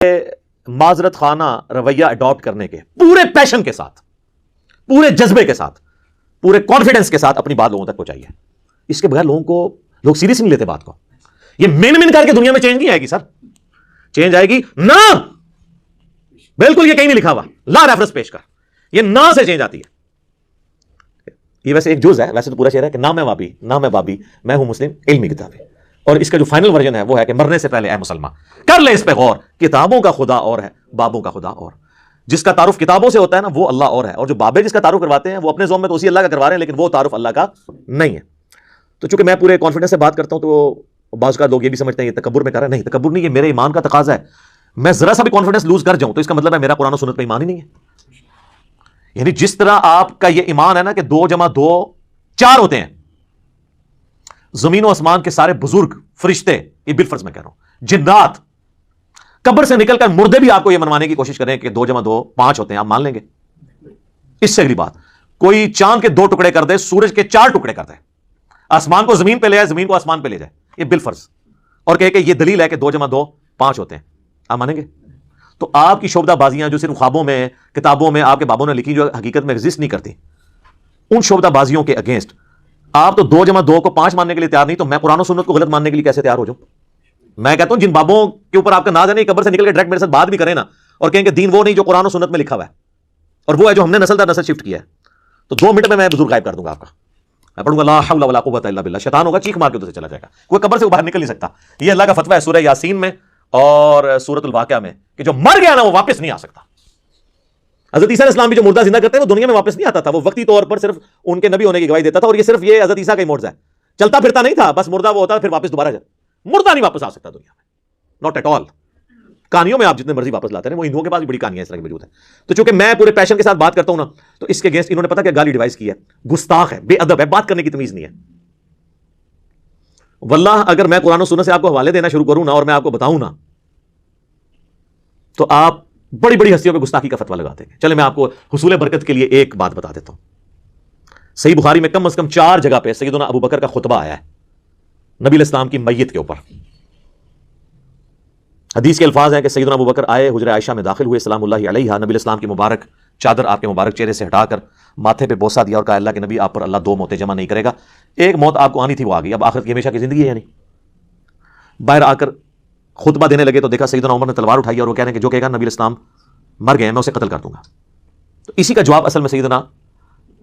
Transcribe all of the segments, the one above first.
معذرت خانہ رویہ اڈاپٹ کرنے کے پورے پیشن کے ساتھ، پورے جذبے کے ساتھ، پورے کانفیڈنس کے ساتھ اپنی بات لوگوں تک پہنچائی ہے. اس کے بغیر لوگ سیریس نہیں لیتے بات کو. یہ مین کر کے دنیا میں چینج نہیں آئے گی سر. چینج آئے گی نہ، بالکل یہ کہیں نہیں لکھا ہوا، لا ریفرنس پیش کر، یہ نہ سے چینج آتی ہے. یہ ویسے ایک جز ہے، ویسے تو پورا شعر ہے کہ نہ میں وابی نہ میں بابی، میں ہوں مسلم علمی کتابی. اور اس کا جو فائنل ورژن ہے وہ ہے کہ مرنے سے پہلے اے مسلمان کر لے اس پہ غور، کتابوں کا خدا اور ہے بابوں کا خدا اور. جس کا تعارف کتابوں سے ہوتا ہے نا وہ اللہ اور ہے، اور جو بابے جس کا تعارف کرواتے ہیں وہ اپنے ذوق میں تو اسی اللہ کا کروا رہے ہیں، لیکن وہ تعارف اللہ کا نہیں ہے. تو چونکہ میں پورے کانفیڈنس سے بات کرتا ہوں تو بعض کا لوگ یہ بھی سمجھتے ہیں یہ تکبر میں کر رہا ہے. نہیں، تکبر نہیں، یہ میرے ایمان کا تقاضا ہے. میں ذرا سا بھی کانفیڈنس لوز کر جاؤں تو اس کا مطلب ہے میرا قرآن و سنت پہ ایمان ہی نہیں ہے. یعنی جس طرح آپ کا یہ ایمان ہے نا کہ 2 + 2 4 ہوتے ہیں، زمین و آسمان کے سارے بزرگ فرشتے، یہ بالفرض میں کہہ رہا ہوں، جنات، قبر سے نکل کر مردے بھی آپ کو یہ منوانے کی کوشش کریں کہ 2 + 2 5 ہوتے ہیں، آپ مان لیں گے؟ اس سے اگلی بات، کوئی چاند کے 2 ٹکڑے کر دے، سورج کے 4 ٹکڑے کر دے، آسمان کو زمین پہ لے جائے، زمین کو آسمان پہ لے جائے، یہ بالفرض، اور کہے کہ یہ دلیل ہے کہ 2 + 2 5 ہوتے ہیں، آپ مانیں گے؟ تو آپ کی شعبدہ بازیاں جو صرف خوابوں میں، کتابوں میں آپ کے بابوں نے لکھی، جو حقیقت میں ایگزسٹ نہیں کرتی، ان شعبدہ بازیوں کے اگینسٹ آپ تو 2 + 2 کو 5 ماننے کے لیے تیار نہیں، تو میں قرآن و سنت کو غلط ماننے کے لیے کیسے تیار ہو جاؤں؟ میں کہتا ہوں جن بابوں کے اوپر آپ کا ناز ہے نہیں، قبر سے نکل کے ڈائریکٹ میرے ساتھ بات بھی کریں نا اور کہیں کہ دین وہ نہیں جو قرآن و سنت میں لکھا ہوا ہے، اور وہ ہے جو ہم نے نسل در نسل شفٹ کیا ہے، تو 2 منٹ میں بزرگ غائب کر دوں گا آپ کا. میں پڑھوں گا لا حول ولا قوت الا باللہ، شیطان ہوگا چیخ مار کے ادھر سے چلا جائے گا، کوئی قبر سے باہر نکل نہیں سکتا. یہ اللہ کا فتویٰ ہے سورہ یاسین میں اور سورۃ الواقعہ میں کہ جو مر گیا نا وہ واپس نہیں آ سکتا. حضرت عیسیٰ علیہ السلام بھی جو مردہ زندہ کرتے ہیں وہ دنیا میں واپس نہیں آتا تھا، وہ وقتی طور پر صرف ان کے نبی ہونے کی گواہی دیتا تھا، اور یہ صرف یہ حضرت عیسیٰ کا ہی معجزہ ہے، چلتا پھرتا نہیں تھا، بس مردہ وہ ہوتا پھر واپس دوبارہ جائے. مردہ نہیں واپس آ سکتا دنیا میں، ناٹ ایٹ آل. کہانیوں میں آپ جتنے مرضی واپس لاتے ہیں، وہ ہندوؤں کے پاس بھی بڑی کہانیاں اس طرح کی موجود ہیں. تو چونکہ میں پورے پیشن کے ساتھ بات کرتا ہوں نا، تو اس کے اگینسٹ انہوں نے پتہ کیا گالی ڈیوائس کی ہے، گستاخ ہے، بے ادب ہے، بات کرنے کی تمیز نہیں ہے. واللہ اگر میں قرآن و سنت سے آپ کو حوالے دینا شروع کروں نا اور میں آپ کو بتاؤں نا تو آپ بڑی بڑی ہستیوں پہ گستاخی کا فتویٰ لگاتے ہیں. چلے میں آپ کو حصول برکت کے لیے ایک بات بتا دیتا ہوں. صحیح بخاری میں کم از کم 4 جگہ پہ سیدنا ابو بکر کا خطبہ آیا ہے نبی علیہ السلام کی میت کے اوپر. حدیث کے الفاظ ہیں کہ سیدنا ابو بکر آئے، حجرہ عائشہ میں داخل ہوئے، سلام اللہ علیہا، نبی علیہ السلام کی مبارک چادر آپ کے مبارک چہرے سے ہٹا کر ماتھے پہ بوسہ دیا اور کہا اللہ کے نبی آپ پر اللہ 2 موتیں جمع نہیں کرے گا، ایک موت آپ کو آنی تھی وہ آ گئی، اب آخرت کی ہمیشہ کی زندگی ہے. یعنی باہر آ کر خطبہ دینے لگے تو دیکھا سیدنا عمر نے تلوار اٹھائی اور وہ کہہ رہے ہیں کہ جو کہے گا نبی علیہ السلام مر گئے ہیں میں اسے قتل کر دوں گا. تو اسی کا جواب اصل میں سیدنا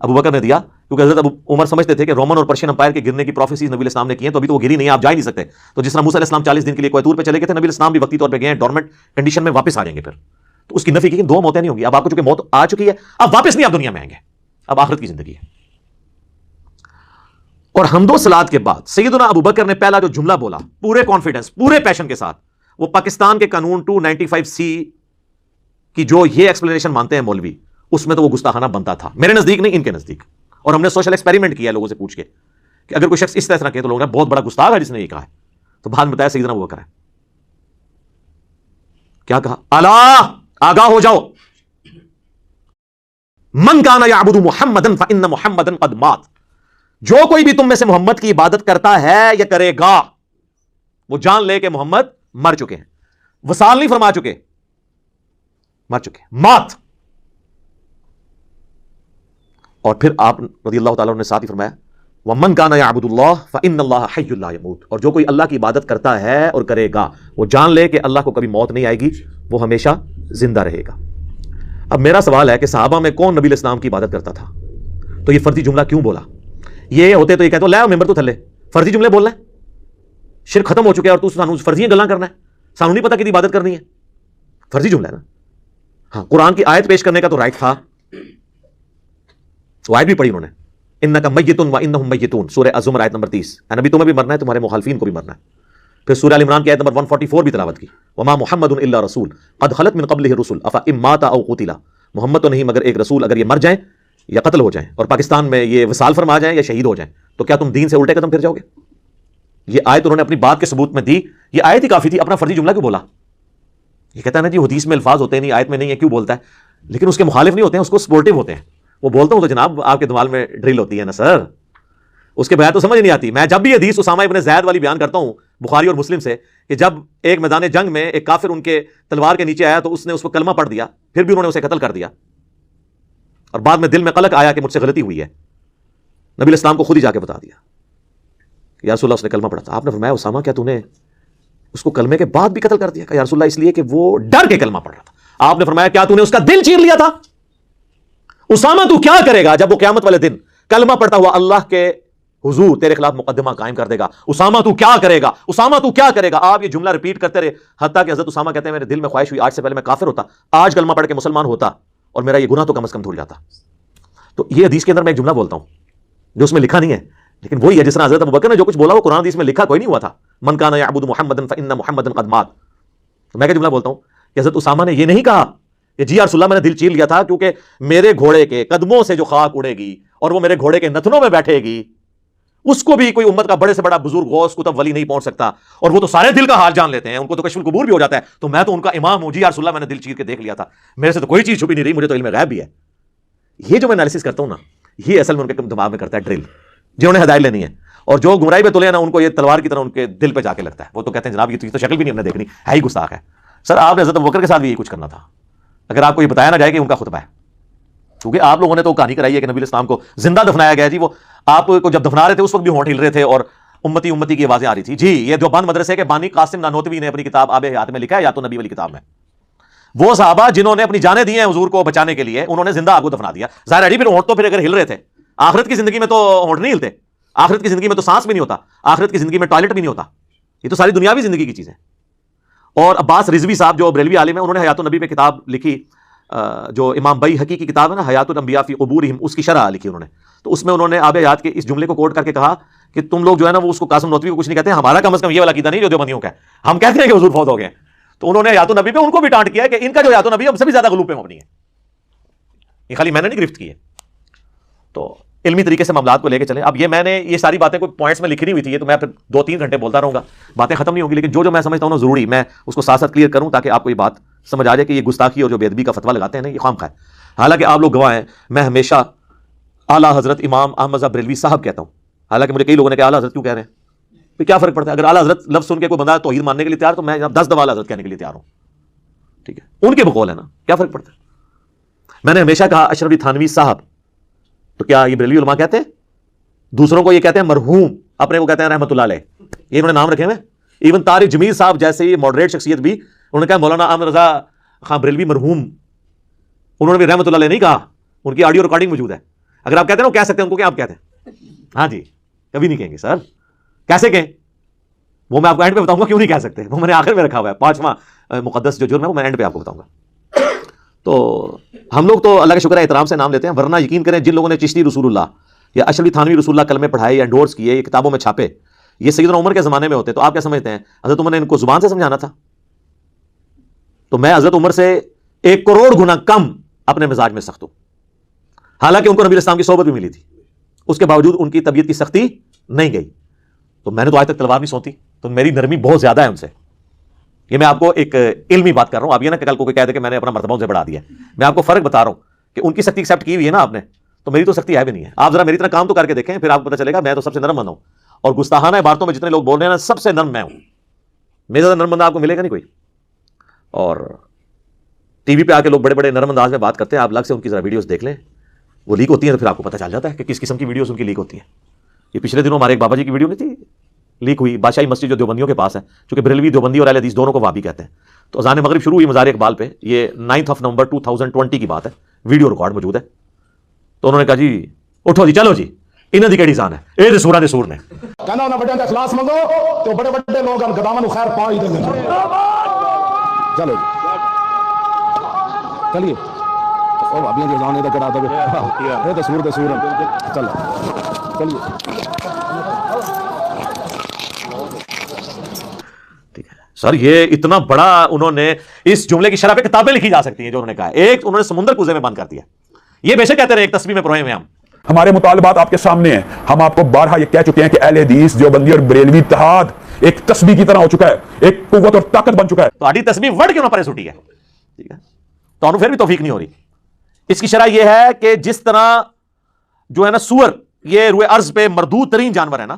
ابو بکر نے دیا، کیونکہ حضرت ابو عمر سمجھتے تھے کہ رومن اور پرشین امپائر کے گرنے کی پروفیسیز نبی علیہ السلام نے کی ہیں، تو ابھی تو وہ گری نہیں ہے، آپ جا ہی نہیں سکتے. تو جس طرح موسیٰ علیہ السلام 40 دن کے لیے کوہ طور پہ چلے گئے تھے، نبی علیہ السلام بھی وقتی طور پہ گئے ہیں، ڈورمنٹ کنڈیشن میں واپس آ جائیں گے پھر. تو اس کی نفی کی کہ 2 موتیں نہیں ہوں گی، اب آپ کو چونکہ موت آ چکی ہے اب واپس نہیں آپ دنیا میں آئیں گے، اب آخرت کی زندگی ہے. اور حمد و صلات کے بعد سیدنا ابو بکر نے پہلا جو جملہ بولا پورے کانفیڈنس پورے پیشن کے ساتھ، وہ پاکستان کے قانون 295C کی جو یہ ایکسپلینیشن مانتے ہیں مولوی، اس میں تو وہ گستاخانہ بنتا تھا، میرے نزدیک نہیں ان کے نزدیک. اور ہم نے سوشل ایکسپیریمنٹ کیا ہے لوگوں سے پوچھ کے کہ اگر کوئی شخص اس طرح کہ تو لوگوں نے بہت بڑا گستاخ ہے جس نے یہ کہا ہے، تو بعد میں بتایا سیدنا ابو بکر ہے. کیا کہا؟ الا آگاہ ہو جاؤ، من کان یعبد محمدا فان محمدا قد مات، جو کوئی بھی تم میں سے محمد کی عبادت کرتا ہے یا کرے گا وہ جان لے کہ محمد مر چکے ہیں. وصال نہیں فرما چکے، مر چکے، مات. اور پھر آپ رضی اللہ تعالیٰ نے ساتھ ہی فرمایا وَمَنْ كَانَ يَعْبُدُ اللَّهَ فَإِنَّ اللَّهَ حَيٌّ لَا يَمُوتُ، اور جو کوئی اللہ کی عبادت کرتا ہے اور کرے گا وہ جان لے کہ اللہ کو کبھی موت نہیں آئے گی، وہ ہمیشہ زندہ رہے گا. اب میرا سوال ہے کہ صحابہ میں کون نبی علیہ السلام کی عبادت کرتا تھا؟ تو یہ فرضی جملہ کیوں بولا؟ یہ ہوتے تو یہ کہتے لے ممبر تو تھلے فرضی جملے بولنا ہے، شرک ختم ہو چکے اور تو سانو فرضی گلاں کرنا ہے، سانو نہیں پتا کہ عبادت کرنی ہے، فرضی جملہ ہے نا. ہاں قرآن کی آیت پیش کرنے کا تو رائٹ تھا، وہ آیت بھی پڑھی انہوں نے، انک میت و انہم میتون، سورہ الزمر آیت نمبر 30، اے نبی تمہیں بھی مرنا ہے تمہارے مخالفین کو بھی مرنا ہے. پھر سورہ ال عمران کی آیت نمبر 144 بھی تلاوت کی، وما محمد الا رسول قد خلت من قبلہ الرسل افان مات او قتل، محمد تو نہیں مگر ایک رسول، اگر یہ مر جائیں یا قتل ہو جائیں اور پاکستان میں یہ وصال فرما جائیں یا شہید ہو جائیں تو کیا تم دین سے الٹے قدم پھر جاؤ گے؟ یہ آیت انہوں نے اپنی بات کے ثبوت میں دی، یہ آیت ہی کافی تھی، اپنا فرضی جملہ کیوں بولا؟ یہ کہتا ہے نا جی حدیث میں الفاظ ہوتے ہیں نہیں آیت میں نہیں ہے، کیوں بولتا ہے؟ لیکن اس کے مخالف نہیں ہوتے ہیں، اس کو سپورٹیو ہوتے ہیں. وہ بولتا ہوں تو جناب آپ کے دماغ میں ڈرل ہوتی ہے نا سر، اس کے بغیر تو سمجھ نہیں آتی. میں جب بھی حدیث اسامہ ابن زید والی بیان کرتا ہوں بخاری اور مسلم سے کہ جب ایک میدان جنگ میں ایک کافر ان کے تلوار کے نیچے آیا تو اس نے اس کو کلمہ پڑھ دیا، پھر بھی انہوں نے اسے قتل کر دیا، اور بعد میں دل میں قلق آیا کہ مجھ سے غلطی ہوئی ہے، نبی الاسلام کو خود ہی جا کے بتا دیا کہ یا رسول اللہ اس نے کلمہ پڑھا تھا۔ آپ نے فرمایا اسامہ کیا تو نے اس کو کلمے کے بعد بھی قتل کر دیا؟ کہ یا رسول اللہ اس لیے کہ وہ ڈر کے کلمہ پڑھ رہا تھا۔ آپ نے فرمایا کیا تو نے اس کا دل چیر لیا تھا؟ اسامہ تو کیا کرے گا جب وہ قیامت والے دن کلمہ پڑھتا ہوا اللہ کے حضور تیرے خلاف مقدمہ قائم کر دے گا؟ اسامہ تو کیا کرے گا؟ اسامہ تو کیا کرے گا؟ آپ یہ جملہ ریپیٹ کرتے رہے، حتیٰ کہ حضرت اسامہ کہتے ہیں میرے دل میں خواہش ہوئی آج سے پہلے میں کافر ہوتا، آج کلمہ پڑھ کے مسلمان ہوتا اور میرا یہ گناہ تو کم از کم دھل جاتا۔ تو یہ حدیث کے اندر میں ایک جملہ بولتا ہوں جو اس میں لکھا نہیں ہے، لیکن وہی ہے جس طرح حضرت ابوبکر نے جو کچھ بولا وہ قرآن حدیث میں لکھا کوئی نہیں ہوا تھا، من کان یعبد محمدا فإن محمدا قد مات۔ تو میں کیا جملہ بولتا ہوں کہ حضرت اسامہ نے یہ نہیں کہا کہ جی یا رسول اللہ میں نے دل چیر لیا تھا کیونکہ میرے گھوڑے کے قدموں سے جو خاک اڑے گی اور وہ میرے گھوڑے کے نتنوں میں بیٹھے گی، اس کو بھی کوئی امت کا بڑے سے بڑا بزرگ غوث کتب ولی نہیں پہنچ سکتا، اور وہ تو سارے دل کا حال جان لیتے ہیں، ان کو تو کشف القبور بھی ہو جاتا ہے، تو میں تو ان کا امام ہوں، جی یا رسول اللہ میں نے دل چیر کے دیکھ لیا تھا، میرے سے تو کوئی چیز چھپی نہیں رہی، مجھے تو علم غیب بھی ہے۔ یہ جو میں انالیسس کرتا ہوں نا، یہ اصل میں ان کے دماغ میں کرتا ہے ڈرل، جنہوں نے ہدایت لینی ہے، اور جو گمراہی پہ تلے ہیں نا ان کو یہ تلوار کی طرح ان کے دل پہ جا کے لگتا ہے، وہ تو کہتے ہیں جناب یہ تو شکل بھی نہیں ہم نے دیکھنی ہے، ہی گستاخ ہے۔ سر آپ نے حضرت ابوبکر کے ساتھ بھی یہی کچھ کرنا تھا اگر آپ کو یہ بتایا نہ جائے کہ ان کا خطبہ ہے، کیونکہ آپ لوگوں نے تو کہانی کرائی ہے کہ نبی الاسلام کو زندہ دفنایا گیا، جی وہ آپ کو جب دفنا رہے تھے اس وقت بھی ہونٹ ہل رہے تھے اور امتی امتی کی آوازیں آ رہی تھی۔ جی یہ دیوبند مدرسے کے بانی قاسم نانوتوی نے اپنی کتاب آب حیات میں لکھا ہے، یا تو نبی والی کتاب میں، وہ صحابہ جنہوں نے اپنی جانیں دی ہیں حضور کو بچانے کے لیے، انہوں نے زندہ آپ کو دفنا دیا۔ ظاہر ہے پھر ہونٹ تو پھر اگر ہل رہے تھے، آخرت کی زندگی میں تو ہونٹ نہیں ہلتے، آخرت کی زندگی میں تو سانس بھی نہیں ہوتا، آخرت کی زندگی میں ٹوائلٹ بھی نہیں ہوتا، یہ تو ساری دنیاوی زندگی کی چیز ہے۔ اور عباس رضوی صاحب جو بریلوی عالم ہیں، انہوں نے حیات النبی پہ کتاب لکھی، جو امام بیہقی کی کتاب ہے نا حیات الانبیاء فی قبورہم، اس کی شرح لکھی انہوں نے، تو اس میں انہوں نے آب حیات کے اس جملے کو کوٹ کر کے کہا کہ تم لوگ جو ہے نا وہ اس کو قاسم نانوتوی کو کچھ نہیں کہتے، ہمارا کم از کم یہ والا عقیدہ نہیں جو دیوبندیوں کا ہے، ہم کہتے ہیں کہ حضور فوت ہو گئے۔ تو انہوں نے حیات النبی پہ ان کو بھی ڈانٹ کیا کہ ان کا جو حیات النبی ہم سے بھی زیادہ غلو پہ مبنی ہے، یہ خالی میں نے نہیں گرفت کی ہے۔ تو علمی طریقے سے معاملات کو لے کے چلیں۔ اب یہ میں نے یہ ساری باتیں کوئی پوائنٹس میں لکھی نہیں ہوئی تھی، یہ تو میں پھر 2-3 گھنٹے بولتا رہوں گا، باتیں ختم نہیں ہوں گی، لیکن جو میں سمجھتا ہوں نا ضروری میں اس کو ساتھ ساتھ کلیئر کروں تاکہ آپ کو یہ بات سمجھ آ جائے کہ یہ گستاخی اور جو بے ادبی کا فتویٰ لگاتے ہیں نا یہ خواہ ہے۔ حالانکہ آپ لوگ گواہ ہیں، میں ہمیشہ اعلیٰ حضرت امام احمد صاحب بریلوی صاحب کہتا ہوں، حالانکہ مجھے کئی لوگوں نے کہا اعلیٰ حضرت کیوں کہہ رہے ہیں، پھر کیا فرق پڑتا ہے؟ اگر اعلیٰ حضرت لفظ سن کے کوئی بندہ توحید ماننے کے لیے تیار تو میں 10 دفعہ اعلیٰ حضرت کہنے کے لیے تیار ہوں، ٹھیک ہے، ان کے بقول ہے نا، کیا فرق پڑتا ہے؟ میں نے ہمیشہ کہا اشرف علی تھانوی صاحب، تو کیا یہ بریلوی علماء کہتے ہیں؟ دوسروں کو یہ کہتے ہیں مرحوم، اپنے کو کہتے ہیں رحمۃ اللہ علیہ، یہ انہوں نے نام رکھے ہوئے۔ ایون طارق جمیل صاحب جیسے یہ ماڈریٹ شخصیت بھی انہوں نے کہا مولانا احمد رضا خان بریلوی مرحوم، انہوں نے بھی رحمۃ اللہ علیہ نہیں کہا، ان کی آڈیو ریکارڈنگ موجود ہے، اگر آپ کہتے ہیں نا وہ کہہ سکتے ہیں، ان کو کیا آپ کہتے ہیں؟ ہاں جی، کبھی نہیں کہیں گے سر، کیسے کہیں؟ وہ میں آپ کو اینڈ پہ بتاؤں گا کیوں نہیں کہہ سکتے، وہ میں نے آخر میں رکھا ہوا ہے، 5واں مقدس جو جرم ہے وہ میں اینڈ پہ آپ کو بتاؤں گا۔ تو ہم لوگ تو اللہ کا شکر ہے احترام سے نام لیتے ہیں، ورنہ یقین کریں جن لوگوں نے چشتی رسول اللہ یا اشرف تھانوی رسول اللہ کلمے پڑھائے یا انڈورس کیے، یہ کتابوں میں چھاپے، یہ سیدنا عمر کے زمانے میں ہوتے، تو آپ کیا سمجھتے ہیں حضرت عمر نے ان کو زبان سے سمجھانا تھا؟ تو میں حضرت عمر سے 1 کروڑ گنا کم اپنے مزاج میں سخت ہوں، حالانکہ ان کو نبی الاسلام کی صحبت بھی ملی تھی، اس کے باوجود ان کی طبیعت کی سختی نہیں گئی، تو میں نے تو آج تک تلوار نہیں سونتی، تو میری نرمی بہت زیادہ ہے ان سے۔ یہ میں آپ کو ایک علمی بات کر رہا ہوں، آپ یہ نا کہ کل کو کوئی کہہ دے کہ میں نے اپنا مرتبہ ان سے بڑھا دیا، میں آپ کو فرق بتا رہا ہوں کہ ان کی سختی ایکسیپٹ کی ہوئی ہے نا آپ نے، تو میری تو سختی ہے بھی نہیں ہے۔ آپ ذرا میری طرح کام تو کر کے دیکھیں، پھر آپ کو پتہ چلے گا میں تو سب سے نرم بندہ ہوں، اور گستاخانہ عبارتوں میں جتنے لوگ بول رہے ہیں نا سب سے نرم میں ہوں، میرے زیادہ نرم بندہ آپ کو ملے گا نہیں کوئی۔ اور ٹی وی پہ آ کے لوگ بڑے بڑے نرم انداز میں بات کرتے ہیں، آپ الگ سے ان کی ذرا ویڈیوز دیکھ لیں، وہ لیک ہوتی ہیں تو پھر آپ کو پتہ چل جاتا ہے کہ کس قسم کی ویڈیوز ان کی لیک ہوتی ہیں۔ یہ پچھلے دنوں ہمارے ایک بابا جی کی ویڈیو نہیں تھی لیک ہوئی، بادشاہی مسجد جو دیوبندیوں کے پاس ہے، چونکہ بریلوی دیوبندی اور اہل حدیث دونوں کو وہابی کہتے ہیں، تو اذان مغرب شروع ہوئی مزار اقبال پہ، یہ 9 نومبر 2020 کی بات ہے، ویڈیو ریکارڈ موجود ہے، تو انہوں نے کہا جی اٹھو جی چلو جی انہاں دی کیڑی جان ہے، اے تے سورا دے سور نے کہنا انہاں بڑے اخلاص منگو تو بڑے بڑے لوگ ان گداواں نو خیر پا ہی دیں گے۔ چلو جی چلیے او بھابیاں دی جان اے تے کڑا دے اے تے سور چلو چلیے سر یہ اتنا بڑا انہوں نے اس جملے کی شرح پہ کتابیں لکھی جا سکتی ہیں جو انہوں نے کہا، ایک انہوں نے سمندر کوزے میں بند کر دیا، یہ بے شک کہتے رہے ایک تسبیح میں پروئے ہوئے ہم، ہمارے مطالبات آپ کے سامنے ہیں، ہم آپ کو بارہا یہ کہہ چکے ہیں کہ اہل حدیث دیوبندی اور بریلوی اتحاد ایک تسبیح کی طرح ہو چکا ہے، ایک قوت اور طاقت بن چکا ہے۔ تو آڈی تسبیح ورڈ کیوں نہ پرے سٹی ہے، ٹھیک ہے، تو انہوں پھر بھی توفیق نہیں ہو رہی۔ اس کی شرح یہ ہے کہ جس طرح جو ہے نا سور یہ روئے ارض پہ مردود ترین جانور ہے نا،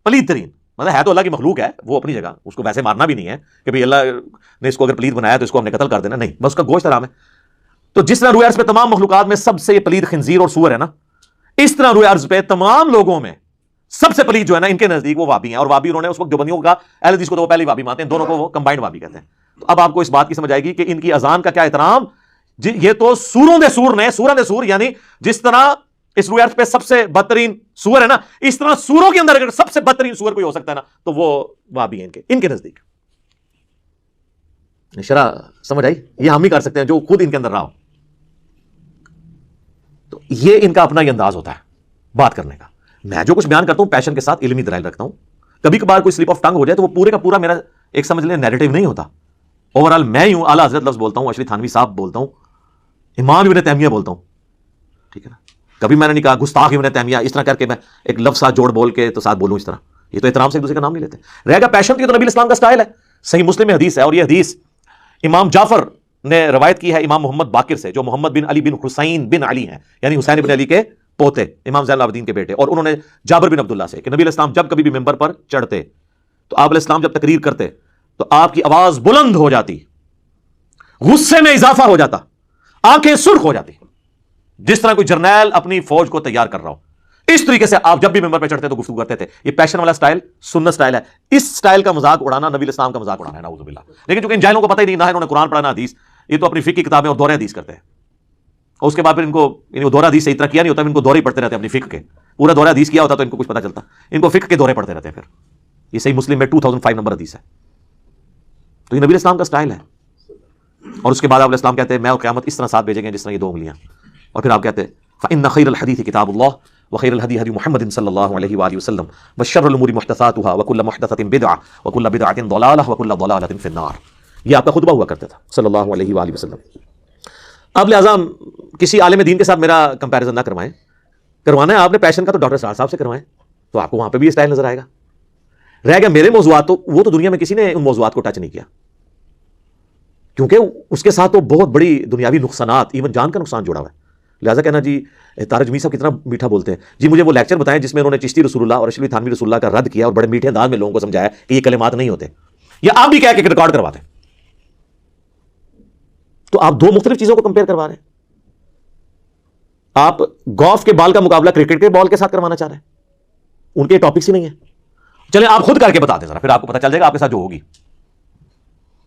پلید ترین، مطلب ہے تو اللہ کی مخلوق ہے، وہ اپنی جگہ، اس کو ویسے مارنا بھی نہیں ہے کہ بھئی اللہ نے اس کو اگر پلید بنایا تو اس کو ہم نے قتل کر دینا، نہیں، بس اس کا گوشت حرام ہے۔ تو جس طرح روئے ارض پہ تمام مخلوقات میں سب سے پلید خنزیر اور سور ہے نا، اس طرح روئے ارض پہ تمام لوگوں میں سب سے پلید جو ہے نا ان کے نزدیک وہ وابی ہیں، اور وابی انہوں نے اس وقت دیوبندیوں کا اہل حدیث کو تو وہ پہلے وابی مانتے ہیں، دونوں کو وہ کمبائنڈ وابی کہتے ہیں۔ تو اب آپ کو اس بات کی سمجھ آئے گی کہ ان کی اذان کا کیا احترام، یہ تو سوروں دے سور نے، سوروں دے سور، یعنی جس طرح اس روئے ارض پہ سب سے بدترین سور ہے نا، اس طرح سوروں کے اندر اگر سب سے بدترین سور کوئی ہو سکتا ہے نا تو وہ وابی ہیں ان کے نزدیک۔ شرح سمجھ آئی؟ یہ ہم ہی کر سکتے ہیں جو خود ان کے اندر رہا ہو۔ تو یہ ان کا اپنا ہی انداز ہوتا ہے بات کرنے کا۔ میں جو کچھ بیان کرتا ہوں پیشن کے ساتھ علمی دلائل رکھتا ہوں، کبھی کبھار کوئی سلپ آف ٹنگ ہو جائے تو وہ پورے کا پورا میرا ایک سمجھ لیں نیریٹو نہیں ہوتا، اوورآل میں ہوں اعلیٰ حضرت لفظ بولتا ہوں، اشرف تھانوی صاحب بولتا ہوں، امام ابن تیمیہ بولتا ہوں، ٹھیک ہے نا؟ کبھی میں نے نہیں کہا گستاخ ابن تیمیہ اس طرح کر کے میں ایک لفظ ساتھ جوڑ بول کے تو ساتھ بولوں اس طرح، یہ تو احترام سے ایک دوسرے کا نام نہیں لیتے۔ رہے گا پیشن، تو یہ تو نبی اسلام کا سٹائل ہے، صحیح مسلم میں حدیث ہے، اور یہ حدیث امام جعفر نے روایت کی ہے امام محمد باقر سے، جو محمد بن علی بن حسین بن علی ہیں، یعنی حسین بن علی کے پوتے، امام زین العابدین کے بیٹے، اور انہوں نے جابر بن عبداللہ سے کہ نبی علیہ السلام جب کبھی بھی ممبر پر چڑھتے تو آپ علیہ السلام جب تقریر کرتے تو آپ کی آواز بلند ہو جاتی، غصے میں اضافہ ہو جاتا، آنکھیں سرخ ہو جاتی، جس طرح کوئی جرنیل اپنی فوج کو تیار کر رہا ہو۔ اس طریقے سے آپ جب بھی ممبر پہ چڑھتے تو گفتگو کرتے تھے۔ یہ پیشن والا سٹائل سنت سٹائل ہے، اس سٹائل کا مذاق اڑانا نبی اسلام کا مذاق اڑانا ہے، نعوذ باللہ۔ لیکن چونکہ ان جاہلوں کو پتہ ہی نہیں، نہ انہوں نے قرآن پڑھا نہ حدیث، یہ تو اپنی فقہ کی کتابیں اور دورہ حدیث کرتے ہیں، اور اس کے بعد پھر ان کو دورہ حدیث صحیح طرح کیا نہیں ہوتا، ان کو دورے ہی پڑھتے رہتے ہیں اپنی فقہ کے، پورا دورہ حدیث کیا ہوتا تو ان کو کچھ پتہ چلتا، ان کو فقہ کے دورے پڑھتے رہتے ہیں۔ پھر یہ صحیح مسلم میں 2005 نمبر حدیث ہے۔ تو یہ نبی اسلام کا سٹائل ہے۔ اور اس کے بعد آپ علیہ السلام کہتے ہیں میں اور قیامت اس طرح ساتھ بھیجیں گے جس طرح یہ 2 انگلیاں، اور پھر آپ کہتے ہیں فإن خیر الحدیث کتاب اللہ وخیر الہدی ہدی محمد صلی اللہ علیہ وآلہ وسلم وشر الامور محدثاتها وکل محدثۃ بدعہ وکل بدعۃ ضلالہ وکل ضلالۃ فی النار۔ یہ آپ کا خطبہ ہوا کرتا تھا صلی اللہ علیہ وآلہ وسلم۔ اب لہٰذا کسی عالم دین کے ساتھ میرا کمپیریزن نہ کروائیں، کروانا ہے آپ نے پیشن کا تو ڈاکٹر سعد صاحب سے کروائیں، تو آپ کو وہاں پہ بھی یہ سٹائل نظر آئے گا۔ رہ گیا میرے موضوعات، تو وہ تو دنیا میں کسی نے ان موضوعات کو ٹچ نہیں کیا، کیونکہ اس کے ساتھ تو بہت بڑی دنیاوی نقصانات، ایون جان کا نقصان جڑا ہوا ہے۔ لہٰذا کہنا جی طارق جمیل صاحب کتنا میٹھا بولتے ہیں، جی مجھے وہ لیکچر بتائیں جس میں انہوں نے چشتی رسول اللہ اور اشرف تھانوی رسول اللہ کا رد کیا اور بڑے میٹھے انداز میں لوگوں کو سمجھایا کہ یہ کلمات نہیں ہوتے، یا آپ بھی کہہ کے ریکارڈ کرواتے ہیں۔ تو آپ 2 مختلف چیزوں کو کمپیئر کروا رہے ہیں۔ آپ گولف کے بال کا مقابلہ کرکٹ کے بال کے ساتھ کروانا چاہ رہے ہیں، ان کے ٹاپکس ہی نہیں ہیں۔ چلیں آپ خود کر کے بتا دیں ذرا، پھر آپ کو پتا چل جائے گا آپ کے ساتھ جو ہوگی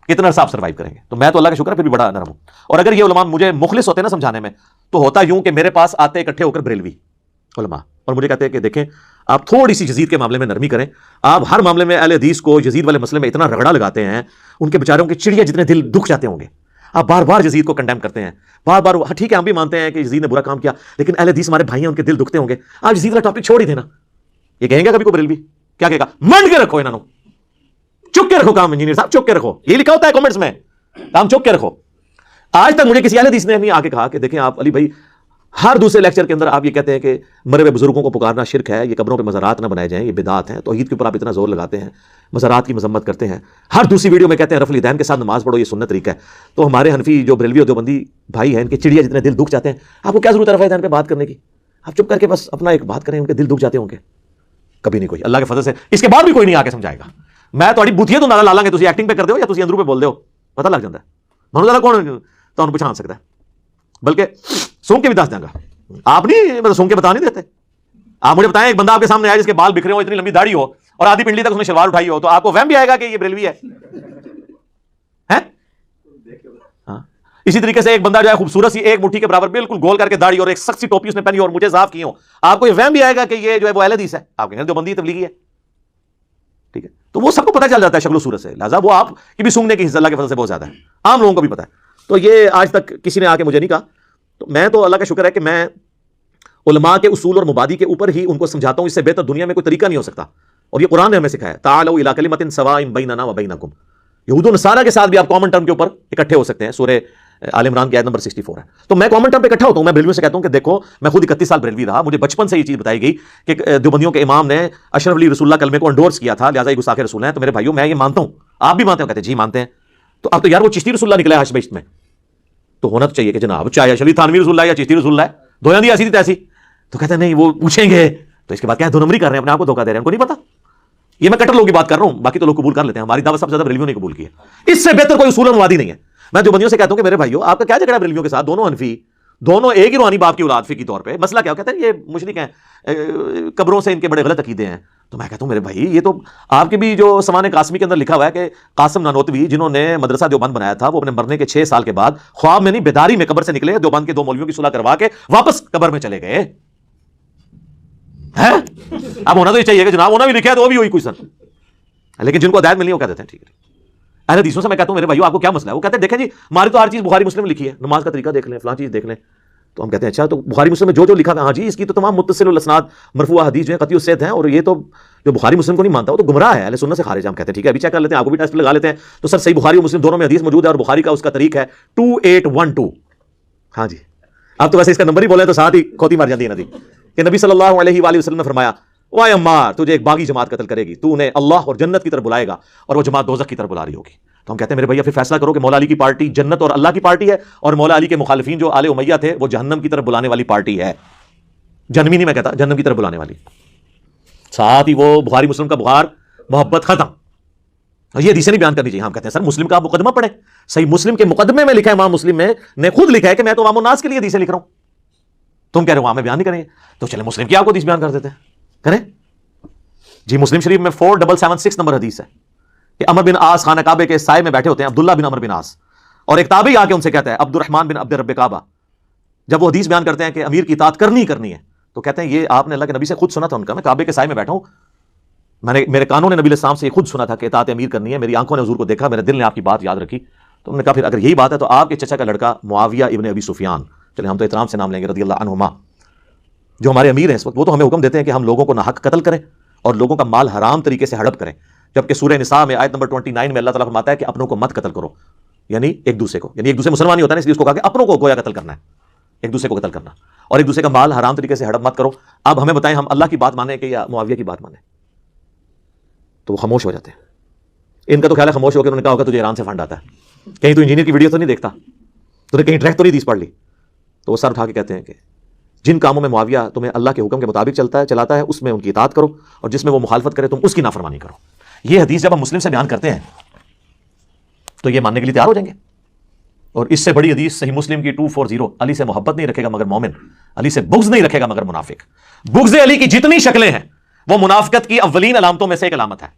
کتنا عرصہ آپ سروائیو کریں گے۔ تو میں تو اللہ کا شکر ہے پھر بھی بڑا نرم ہوں، اور اگر یہ علماء مجھے مخلص ہوتے نا سمجھانے میں، تو ہوتا یوں کہ میرے پاس آتے اکٹھے ہو کر بریلوی علماء، اور مجھے کہتے ہیں کہ دیکھیں آپ تھوڑی سی یزید کے معاملے میں نرمی کریں، آپ ہر معاملے میں اہل حدیث کو یزید والے مسئلے میں اتنا رگڑا لگاتے ہیں، ان کے بیچاروں کے چڑیا جتنے دل دکھ جاتے ہوں گے، آپ بار بار یزید کو کنڈیم کرتے ہیں، بار بار ٹھیک ہے ہم بھی مانتے ہیں کہ یزید نے برا کام کیا، لیکن اہل حدیث ہمارے بھائی ہیں، ان کے دل دکھتے ہوں گے، آپ یزید والا ٹاپک چھوڑ ہی دینا۔ یہ کہیں گے کبھی کو بریلوی کیا کہے گا؟ منڈ کے رکھو انہوں نے، چپ کے رکھو کام، انجینئر صاحب چپ کے رکھو، یہ لکھا ہوتا ہے کامنٹس میں، کام چپ کے رکھو۔ آج تک مجھے کسی اہل حدیث نے نہیں آ کے کہا کہ دیکھیں آپ علی بھائی ہر دوسرے لیکچر کے اندر آپ یہ کہتے ہیں کہ مرے ہوئے بزرگوں کو پکارنا شرک ہے، یہ قبروں پہ مزارات نہ بنائے جائیں، یہ بدعات ہیں، توحید کے اوپر آپ اتنا زور لگاتے ہیں، مزارات کی مذمت کرتے ہیں، ہر دوسری ویڈیو میں کہتے ہیں رفع الیدین کے ساتھ نماز پڑھو، یہ سنت طریقہ ہے۔ تو ہمارے حنفی جو بریلوی اور دیوبندی بھائی ہیں، ان کے چڑیا جتنے دل دکھ جاتے ہیں، آپ کو کیا ضرورت ہے رفع الیدین پہ بات کرنے کی؟ آپ چپ کر کے بس اپنا ایک بات کریں، ان کے دل دکھ جاتے ہوں گے۔ کبھی نہیں کوئی، اللہ کے فضل سے اس کے بعد بھی کوئی نہیں آ کے سمجھائے گا۔ میں تھوڑی بوتھیاں تو نالا لا لیں گے، تسی ایکٹنگ پہ کر دو یا تسی اندروں پہ بول دو، پتہ لگ جاتا ہے منو ذرا کون تو پہچان سکتا ہے، بلکہ سونگ کے بھی دس دیں گا۔ آپ نہیں مطلب سونگ کے بتا نہیں دیتے، آپ مجھے بتائیں ایک بندہ آپ کے سامنے آیا جس کے بال بکھرے ہو، اتنی لمبی داڑھی ہو اور آدھی پنڈلی تک اس نے شلوار اٹھائی ہو، تو آپ کو وہم بھی آئے گا کہ یہ بریلوی ہے؟ ہاں اسی طریقے سے ایک بندہ جو ہے خوبصورت سی ایک مٹھی کے برابر بالکل گول کر کے داڑھی اور ایک سخت سی ٹوپی اس نے پہنی اور مجھے صاف کی ہو، آپ کو یہ وہم بھی آئے گا کہ یہ جو ہے وہ اہل حدیث ہے؟ آپ کہیں گے دیوبندی تبلیغی ہے، ٹھیک ہے؟ تو وہ سب کو پتہ چل جاتا ہے شکل و صورت سے، لہٰذا وہ آپ کی بھی سونگنے کی حصہ اللہ کے فضل سے بہت زیادہ ہے، عام لوگوں کو بھی پتہ ہے۔ تو یہ آج تک کسی نے آ کے مجھے نہیں کہا، تو میں تو اللہ کا شکر ہے کہ میں علماء کے اصول اور مبادی کے اوپر ہی ان کو سمجھاتا ہوں، اس سے بہتر دنیا میں کوئی طریقہ نہیں ہو سکتا، اور یہ قرآن نے ہمیں سکھایا تعالوا الی کلمۃ سواء بیننا و بینکم۔ یہود و نصارہ کے ساتھ بھی آپ کامن ٹرم کے اوپر اکٹھے ہو سکتے ہیں، سورہ آل عمران کی آیت نمبر 64 ہے۔ تو میں کامن ٹرم پہ اکٹھا ہوتا ہوں، میں بریلویوں سے کہتا ہوں کہ دیکھو میں خود 31 سال بریلوی رہا، مجھے بچپن سے یہ چیز بتائی گئی کہ دیوبندیوں کے امام نے اشرف علی رسول اللہ کلمے کو انڈورس کیا تھا، لہٰذا یہ گستاخ رسول ہیں۔ تو میرے بھائیوں میں یہ مانتا ہوں، آپ بھی مانتے ہو؟ کہتے ہیں جی مانتے ہیں۔ تو اب تو یار وہ چشتی رسول اللہ نکلا ہے حشبشت میں، تو ہونا تو چاہیے کہ جناب چاہے اشرف تھانوی رسول اللہ یا چشتی رسول اللہ ہے، دو دی ایسی تھی تیسی۔ تو کہتے ہیں نہیں وہ پوچھیں گے، تو اس کے بعد کیا 2 نمبری کر رہے ہیں، اپنے آپ کو دھوکہ دے رہے ہیں، ان کو نہیں پتا یہ میں کٹر لوگوں کی بات کر رہا ہوں، باقی تو لوگ قبول کر لیتے ہیں، ہماری دعوت سب سے زیادہ بریلویوں نے قبول کی ہے، اس سے بہتر کوئی اصول اور مبادی نہیں ہے۔ میں جو بندیوں سے کہتا ہوں کہ میرے بھائیو آپ کا کیا جھگڑا بریلویوں کے ساتھ، دونوں حنفی، دونوں ایک ہی روحانی باپ کی اولاد فقہی طور پہ، مسئلہ کیا کہتے ہیں یہ مشرک ہیں، قبروں سے ان کے بڑے غلط عقیدے ہیں۔ تو میں کہتا ہوں میرے بھائی یہ تو آپ کے بھی جو سمان قاسمی کے اندر لکھا ہوا ہے کہ قاسم نانوتوی جنہوں نے مدرسہ دیوبند بنایا تھا، وہ اپنے مرنے کے 6 سال کے بعد خواب میں نہیں بیداری میں قبر سے نکلے، دیوبند کے 2 مولویوں کی صلح کروا کے واپس قبر میں چلے گئے ہیں۔ اب ہونا تو یہ چاہیے کہ جناب ہونا بھی لکھا ہے تو وہ بھی ہوئی کوئی سن، لیکن جن کو ہدایت ملنی وہ کہہ دیتے ہیں ٹھیک ہے۔ اہل حدیثوں سے میں کہتا ہوں میرے بھائیو آپ کو کیا مسئلہ ہے، وہ کہتے ہیں دیکھیں جی ہماری تو ہر چیز بخاری مسلم میں لکھی ہے، نماز کا طریقہ دیکھ لیں، فلاں چیز دیکھ لیں۔ تو ہم کہتے ہیں اچھا تو بخاری مسلم میں جو جو لکھا ہے، ہاں جی اس کی تو تمام متصل الاسناد مرفوع حدیث جو ہے قطعی السند ہیں، اور یہ تو جو بخاری مسلم کو نہیں مانتا وہ تو گمراہ ہے، اہل سنت سے خارج ہے۔ ہم کہتے ہیں ٹھیک ہے ابھی چیک کر لیتے ہیں، آپ کو بھی ٹیسٹ لگا لیتے ہیں۔ تو سر صحیح بخاری اور مسلم دونوں میں حدیث موجود ہے، اور بخاری کا اس کا طریق ہے 2812۔ ہاں جی آپ تو ویسے اس کا نمبر ہی بولے تو ساتھ ہی کھوتی مار جاتی ہے ندی کہ نبی صلی اللہ علیہ وآلہ وسلم نے فرمایا وائے عمار تجھے ایک باغی جماعت قتل کرے گی، تو انہیں اللہ اور جنت کی طرف بلائے گا اور وہ جماعت دوزخ کی طرف بلا رہی ہوگی۔ تو ہم کہتے ہیں میرے بھیا پھر فیصلہ کرو کہ مولا علی کی پارٹی جنت اور اللہ کی پارٹی ہے، اور مولا علی کے مخالفین جو آل امیہ تھے وہ جہنم کی طرف بلانے والی پارٹی ہے، جہنمی نہیں میں کہتا، جہنم کی طرف بلانے والی۔ ساتھ ہی وہ بخاری مسلم کا بخار محبت ختم، یہ حدیثیں نہیں بیان کرنی چاہیے۔ ہم کہتے ہیں سر مسلم کا آپ مقدمہ پڑھیں، صحیح مسلم کے مقدمے میں لکھا ہے، امام مسلم نے خود لکھا ہے کہ میں تو عوام الناس کے لیے حدیثیں لکھ رہا ہوں، تم کہہ رہے ہو وہاں میں بیان نہیں کریں گے، تو چلے مسلم کی آپ کو حدیث بیان کر دیتے ہیں، کریں جی۔ مسلم شریف میں 4776 نمبر حدیث ہے کہ عمر بن عاص خانہ کعبے کے سائے میں بیٹھے ہوتے ہیں، عبداللہ بن عمر بن عاص، اور ایک تابعی آ کے ان سے کہتا ہے عبد الرحمن بن عبد رب کعبہ، جب وہ حدیث بیان کرتے ہیں کہ امیر کی اطاعت کرنی ہی کرنی ہے، تو کہتے ہیں یہ آپ نے اللہ کے نبی سے خود سنا تھا، ان کا میں کعبے کے سائے میں بیٹھا ہوں، میرے کانوں نے نبی علیہ السلام سے یہ خود سنا تھا کہ اطاعت امیر کرنی ہے، میری آنکھوں نے حضور کو دیکھا، میرے دل نے آپ کی بات یاد رکھی۔ تو انہوں نے کہا پھر اگر یہی بات ہے تو آپ کے چچا کا لڑکا معاویہ ابن ابی سفیان، چلیں ہم تو احترام سے نام لیں گے، رضی اللہ عنہما، جو ہمارے امیر ہیں اس وقت، وہ تو ہمیں حکم دیتے ہیں کہ ہم لوگوں کو ناحق قتل کریں اور لوگوں کا مال حرام طریقے سے ہڑپ کریں، جبکہ سورہ نساء میں آیت نمبر 29 میں اللہ تعالیٰ فرماتا ہے کہ اپنوں کو مت قتل کرو، یعنی ایک دوسرے کو، یعنی ایک دوسرے مسلمان ہی ہوتا ہے اس لیے اس کو کہا کہ اپنوں کو گویا قتل کرنا ہے، ایک دوسرے کو قتل کرنا، اور ایک دوسرے کا مال حرام طریقے سے ہڑپ مت کرو۔ اب ہمیں بتائیں ہم اللہ کی بات مانیں کہ یا معاویہ کی بات مانیں؟ تو وہ خاموش ہو جاتے ہیں۔ ان کا تو خیال ہے خاموش ہو کے انہوں نے کہا ہوگا تجھے ایران سے فنڈ آتا ہے، کہیں تو انجینئر کی ویڈیو تو نہیں دیکھتا، تو نے کہیں ڈائریکٹ تو نہیں حدیث پڑھ لی؟ تو وہ سر اٹھا کے کہتے ہیں کہ جن کاموں میں معاویہ تمہیں اللہ کے حکم کے مطابق چلاتا ہے اس میں ان کی اطاعت کرو، اور جس میں وہ مخالفت کرے تم اس کی نافرمانی کرو۔ یہ حدیث جب ہم مسلم سے بیان کرتے ہیں تو یہ ماننے کے لیے تیار ہو جائیں گے، اور اس سے بڑی حدیث صحیح مسلم کی 240، علی سے محبت نہیں رکھے گا مگر مومن، علی سے بغض نہیں رکھے گا مگر منافق۔ بغض علی کی جتنی شکلیں ہیں وہ منافقت کی اولین علامتوں میں سے ایک علامت ہے۔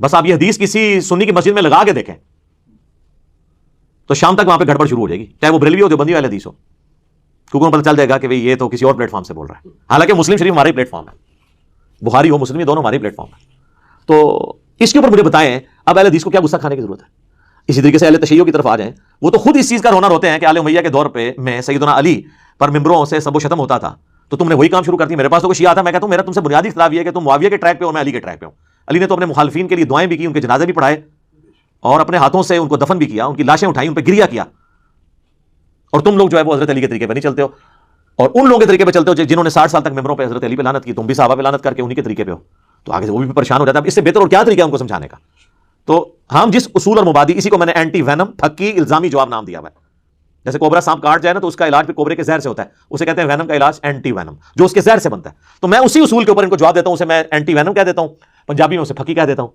بس آپ یہ حدیث کسی سنی کی مسجد میں لگا کے دیکھیں تو شام تک وہاں پہ گڑبڑ شروع ہو جائے گی، چاہے وہ بریلوی ہو دیوبندی والی حدیث ہو، کیونکہ پتہ چل جائے گا کہ یہ تو کسی اور پلیٹ فارم سے بول رہا ہے، حالانکہ مسلم شریف ہمارا ہی پلیٹ فارم ہے، بخاری ہو مسلم دونوں ہمارے پلیٹ فارم ہے۔ تو اس کے اوپر مجھے بتائیں اب اہل حدیث کو کیا غصہ کھانے کی ضرورت ہے؟ اسی طریقے سے اہل تشیع کی طرف آ جائیں، وہ تو خود اس چیز کا رونا روتے ہیں کہ آل امیہ کے دور پہ میں سیدنا علی پر ممبروں سے سب و شتم ہوتا تھا، تو تم نے وہی کام شروع کر دی۔ میرے پاس تو کوئی شیعہ تھا، میں کہتا ہوں میرا تم سے بنیادی اختلاف یہ ہے کہ تم معاویہ کے ٹریک پہ ہو، میں علی کے ٹریک پہ ہوں۔ علی نے تو اپنے مخالفین کے لیے دعائیں بھی کی، ان کے جنازے بھی پڑھائے، اور اپنے ہاتھوں سے ان کو دفن بھی کیا، ان کی لاشیں اٹھائی، ان پہ گریہ کیا، اور تم لوگ جو ہے وہ حضرت علی کے طریقے پہ نہیں چلتے ہو، اور ان لوگوں کے طریقے پہ چلتے ہو جنہوں نے 60 سال تک ممبروں پہ حضرت علی پہ لعنت کی، تم بھی صحابہ پہ لعنت کر کے انہی کے طریقے پہ ہو، تو آگے سے وہ بھی پریشان ہو جاتا ہے۔ اب اس سے بہتر اور کیا طریقہ ہے ان کو سمجھانے کا؟ تو ہم جس اصول اور مبادی، اسی کو میں نے اینٹی وینم، پھکی الزامی جواب نام دیا ہوا ہے۔ جیسے کوبرا سانپ کاٹ جائے نا تو اس کا علاج پھر کوبرے کے زہر سے ہوتا ہے، اسے کہتے ہیں وینم کا علاج اینٹی وینم، جو اس کے زہر سے بنتا ہے۔ تو میں اسی اصول کے اوپر ان کو جواب دیتا ہوں، اسے میں اینٹی وینم کہہ دیتا ہوں، پنجابی میں اسے پھکی کہہ دیتا ہوں،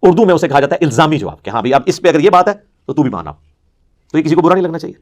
اردو میں اسے کہا جاتا ہے الزامی جواب، کہ ہاں بھائی اب اس پہ اگر یہ بات ہے تو بھی مانا، تو یہ کسی کو برا نہیں لگنا چاہیے۔